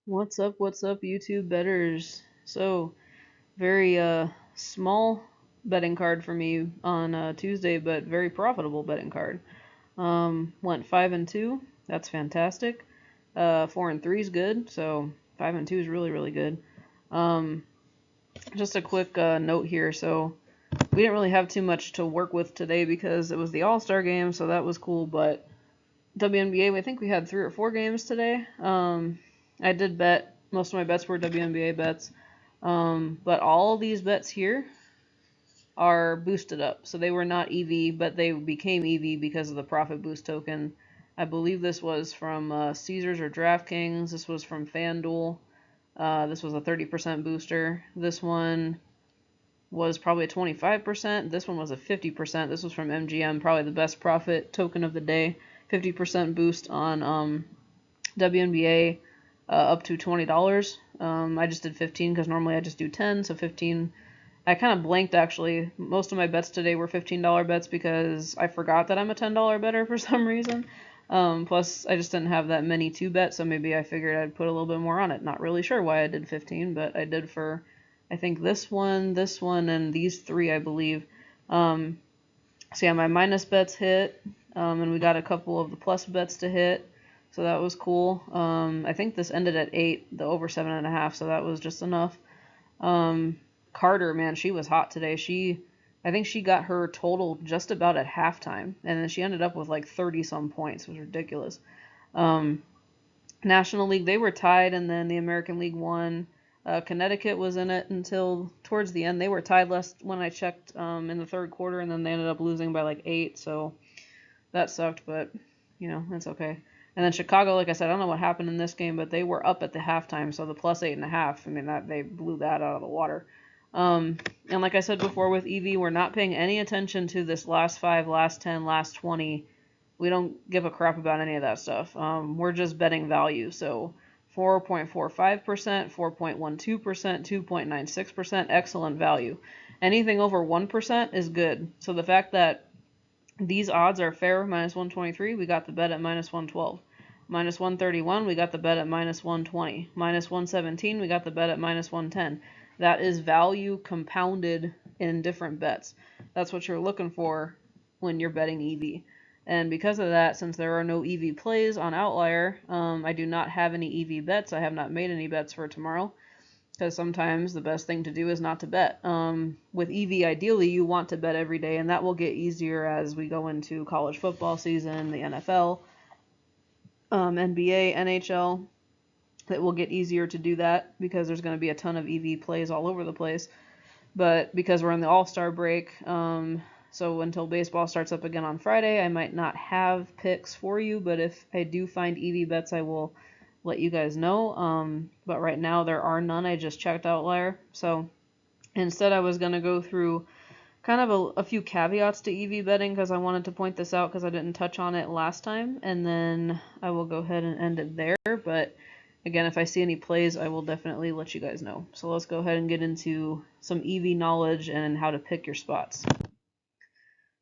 What's up, YouTube betters? So, very small betting card for me on Tuesday, but very profitable betting card. Went 5-2. That's fantastic. 4-3 is good, so 5-2 is really good. Um, just a quick note here. So, we didn't really have too much to work with today because it was the All-Star game, so that was cool, but WNBA, I think we had 3 or 4 games today. I did bet, most of my bets were WNBA bets. But all these bets here are boosted up. So they were not EV, but they became EV because of the profit boost token. I believe this was from Caesars or DraftKings. This was from FanDuel. This was a 30% booster. This one was probably a 25%. This one was a 50%. This was from MGM, probably the best profit token of the day. 50% boost on WNBA up to $20. I just did 15 because normally I just do 10, so 15. I kind of blanked actually. Most of my bets today were $15 bets because I forgot that I'm a $10 better for some reason. Plus, I just didn't have that many to bet, so maybe I figured I'd put a little bit more on it. Not really sure why I did 15, but I did for, I think, this one, and these three, I believe. So yeah, my minus bets hit, and we got a couple of the plus bets to hit, so that was cool. I think this ended at 8, the over 7.5, so that was just enough. Carter, man, she was hot today. I think she got her total just about at halftime, and then she ended up with like 30 some points. It was ridiculous. Um, National League, they were tied, and then the American League won. Connecticut was in it until towards the end. They were tied last when I checked in the third quarter, and then they ended up losing by like 8. So that sucked, but that's okay. And then Chicago, like I said, I don't know what happened in this game, but they were up at the halftime, so the plus 8.5. I mean, that they blew that out of the water. And like I said before with EV, we're not paying any attention to this last 5, last 10, last 20. We don't give a crap about any of that stuff. We're just betting value. So 4.45%, 4.12%, 2.96%, excellent value. Anything over 1% is good. So the fact that these odds are fair, minus 123, we got the bet at minus 112. Minus 131, we got the bet at minus 120. Minus 117, we got the bet at minus 110. That is value compounded in different bets. That's what you're looking for when you're betting EV. And because of that, since there are no EV plays on Outlier, I do not have any EV bets. I have not made any bets for tomorrow because sometimes the best thing to do is not to bet. With EV, ideally, you want to bet every day, and that will get easier as we go into college football season, the NFL, NBA, NHL. It will get easier to do that because there's going to be a ton of EV plays all over the place. But because we're in the All-Star break, so until baseball starts up again on Friday, I might not have picks for you, but if I do find EV bets, I will let you guys know. But right now there are none. I just checked Outlier. So instead I was going to go through kind of a few caveats to EV betting because I wanted to point this out because I didn't touch on it last time. And then I will go ahead and end it there. But again, if I see any plays, I will definitely let you guys know. So let's go ahead and get into some EV knowledge and how to pick your spots.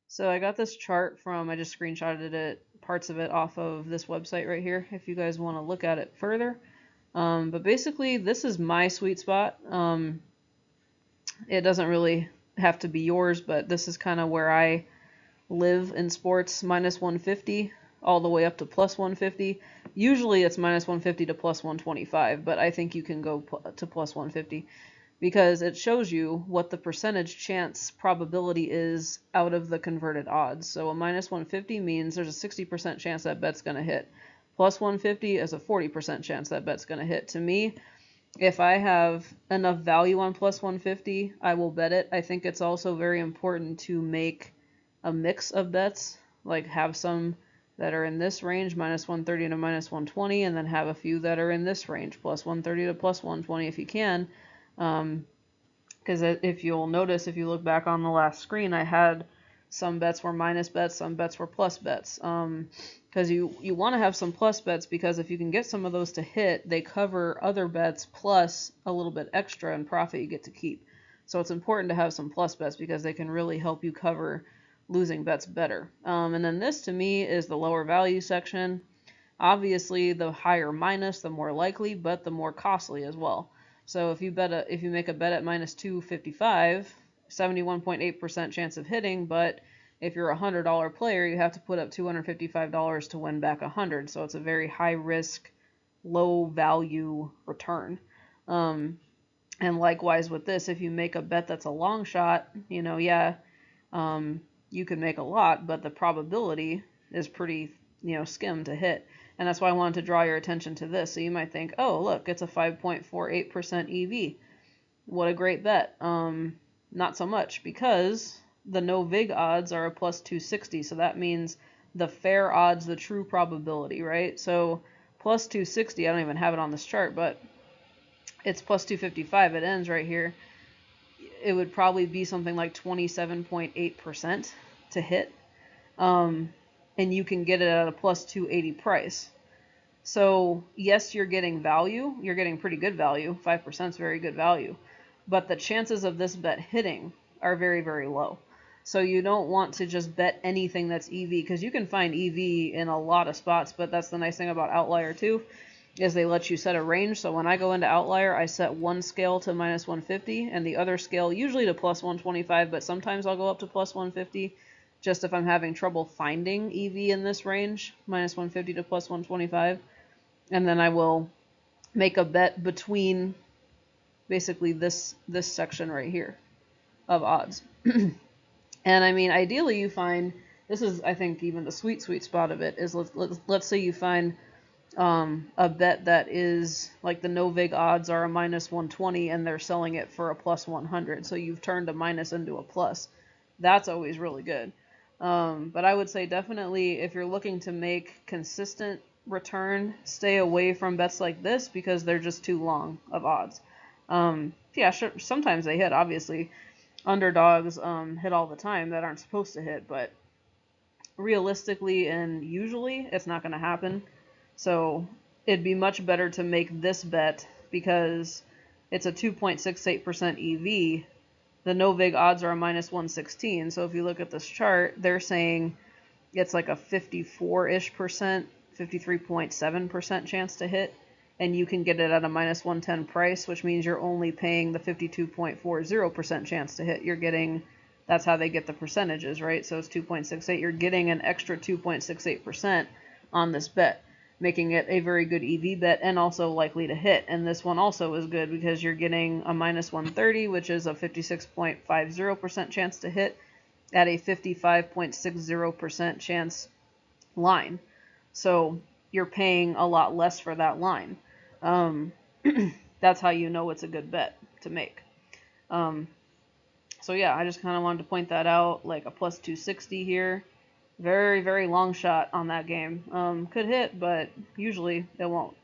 So I got this chart from, I just screenshotted it, parts of it off of this website right here, if you guys want to look at it further. But basically, this is my sweet spot. It doesn't really have to be yours, but this is kind of where I live in sports. Minus 150 all the way up to plus 150. Usually it's minus 150 to plus 125, but I think you can go to plus 150 because it shows you what the percentage chance probability is out of the converted odds. So a minus 150 means there's a 60% chance that bet's going to hit. Plus 150 is a 40% chance that bet's going to hit. To me, if I have enough value on plus 150, I will bet it. I think it's also very important to make a mix of bets, like have some that are in this range, minus 130 to minus 120, and then have a few that are in this range, plus 130 to plus 120 if you can. Because if you'll notice, if you look back on the last screen, I had some bets were minus bets, some bets were plus bets. Because you want to have some plus bets because if you can get some of those to hit, they cover other bets plus a little bit extra in profit you get to keep. So it's important to have some plus bets because they can really help you cover losing bets better. And then this to me is the lower value section. Obviously, the higher minus, the more likely, but the more costly as well. So if you make a bet at minus 255, 71.8% chance of hitting, but if you're a $100 player, you have to put up $255 to win back 100. So it's a very high risk, low value return. And likewise with this, if you make a bet that's a long shot, you can make a lot, but the probability is pretty, skim to hit. And that's why I wanted to draw your attention to this. So you might think, oh, look, it's a 5.48% EV. What a great bet. Not so much, because the no vig odds are a plus 260. So that means the fair odds, the true probability, right? So plus 260, I don't even have it on this chart, but it's plus 255. It ends right here. It would probably be something like 27.8% to hit. And you can get it at a plus 280 price. So yes, you're getting value. You're getting pretty good value. 5% is very good value. But the chances of this bet hitting are very, very low. So you don't want to just bet anything that's EV, because you can find EV in a lot of spots, but that's the nice thing about Outlier too, is they let you set a range. So when I go into Outlier, I set one scale to minus 150 and the other scale usually to plus 125, but sometimes I'll go up to plus 150 just if I'm having trouble finding EV in this range, minus 150 to plus 125. And then I will make a bet between basically this section right here of odds. And I mean, ideally you find, this is I think even the sweet spot of it, is let's say you find a bet that is like the no vig odds are a minus 120 and they're selling it for a plus 100. So you've turned a minus into a plus. That's always really good. But I would say definitely if you're looking to make consistent return, stay away from bets like this because they're just too long of odds. Yeah, sure, sometimes they hit, obviously. Underdogs hit all the time that aren't supposed to hit, but realistically and usually it's not going to happen. So it'd be much better to make this bet because it's a 2.68% EV. The no vig odds are a minus 116. So if you look at this chart, they're saying it's like a 54-ish percent, 53.7% chance to hit. And you can get it at a minus 110 price, which means you're only paying the 52.40% chance to hit. You're getting, that's how they get the percentages, right? So it's 2.68. You're getting an extra 2.68% on this bet, making it a very good EV bet and also likely to hit. And this one also is good because you're getting a minus 130, which is a 56.50% chance to hit at a 55.60% chance line. So you're paying a lot less for that line. That's how you know it's a good bet to make. So yeah, I just kind of wanted to point that out, like a plus 260 here. Very, very long shot on that game. Could hit, but usually it won't.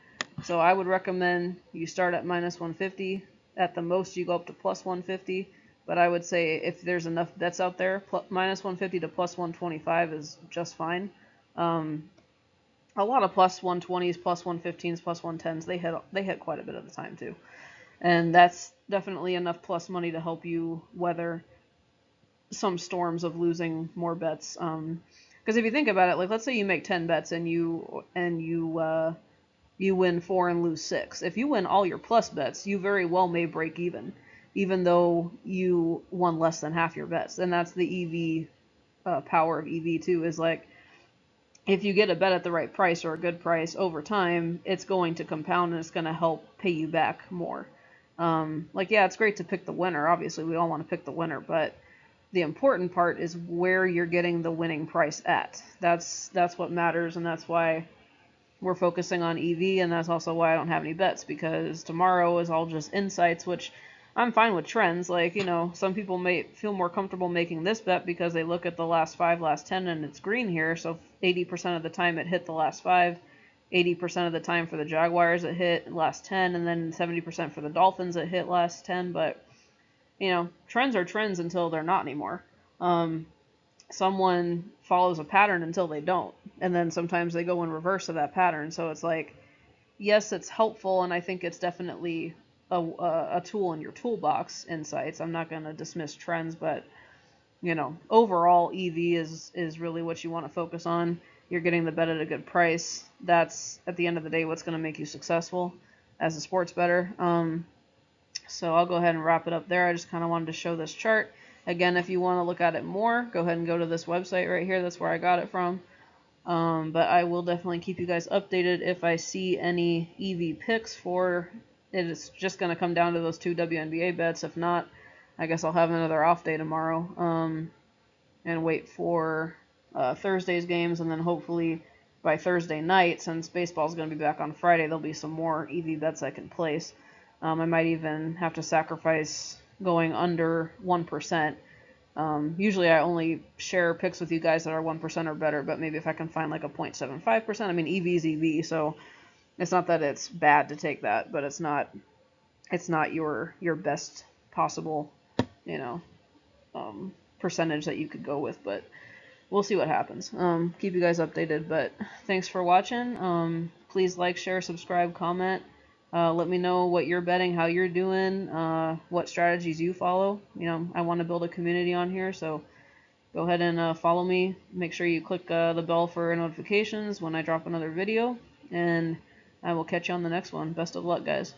So I would recommend you start at minus 150. At the most, you go up to plus 150. But I would say if there's enough bets out there, minus 150 to plus 125 is just fine. A lot of plus 120s, plus 115s, plus 110s, they hit quite a bit of the time too. And that's definitely enough plus money to help you weather some storms of losing more bets. Because if you think about it, like let's say you make 10 bets and you win 4 and lose 6. If you win all your plus bets, you very well may break even though you won less than half your bets. And that's the EV power of EV too, is like if you get a bet at the right price or a good price over time, it's going to compound and it's going to help pay you back more. Yeah, it's great to pick the winner. Obviously, we all want to pick the winner, but the important part is where you're getting the winning price at. That's what matters, and that's why we're focusing on EV, and that's also why I don't have any bets, because tomorrow is all just insights, which I'm fine with trends. Like, some people may feel more comfortable making this bet because they look at the last 5, last 10, and it's green here, so 80% of the time it hit the last 5, 80% of the time for the Jaguars it hit last 10, and then 70% for the Dolphins it hit last 10, but trends are trends until they're not anymore. Someone follows a pattern until they don't, and then sometimes they go in reverse of that pattern. So it's like, yes, it's helpful, and I think it's definitely a tool in your toolbox, insights. I'm not going to dismiss trends, but overall EV is really what you want to focus on. you're getting the bet at a good price. That's, at the end of the day, what's going to make you successful as a sports bettor. So I'll go ahead and wrap it up there. I just kind of wanted to show this chart. Again, if you want to look at it more, go ahead and go to this website right here. That's where I got it from. But I will definitely keep you guys updated if I see any EV picks for it. It's just going to come down to those 2 WNBA bets. If not, I guess I'll have another off day tomorrow and wait for Thursday's games, and then hopefully by Thursday night, since baseball's going to be back on Friday, there'll be some more EV bets I can place. I might even have to sacrifice going under 1%. Usually I only share picks with you guys that are 1% or better, but maybe if I can find like a 0.75%, I mean, EV's EV, so it's not that it's bad to take that, but it's not your best possible, you know, percentage that you could go with, but we'll see what happens. Keep you guys updated, but thanks for watching. Please like, share, subscribe, comment. Let me know what you're betting, how you're doing, what strategies you follow. You know, I want to build a community on here, so go ahead and follow me. Make sure you click the bell for notifications when I drop another video, and I will catch you on the next one. Best of luck, guys.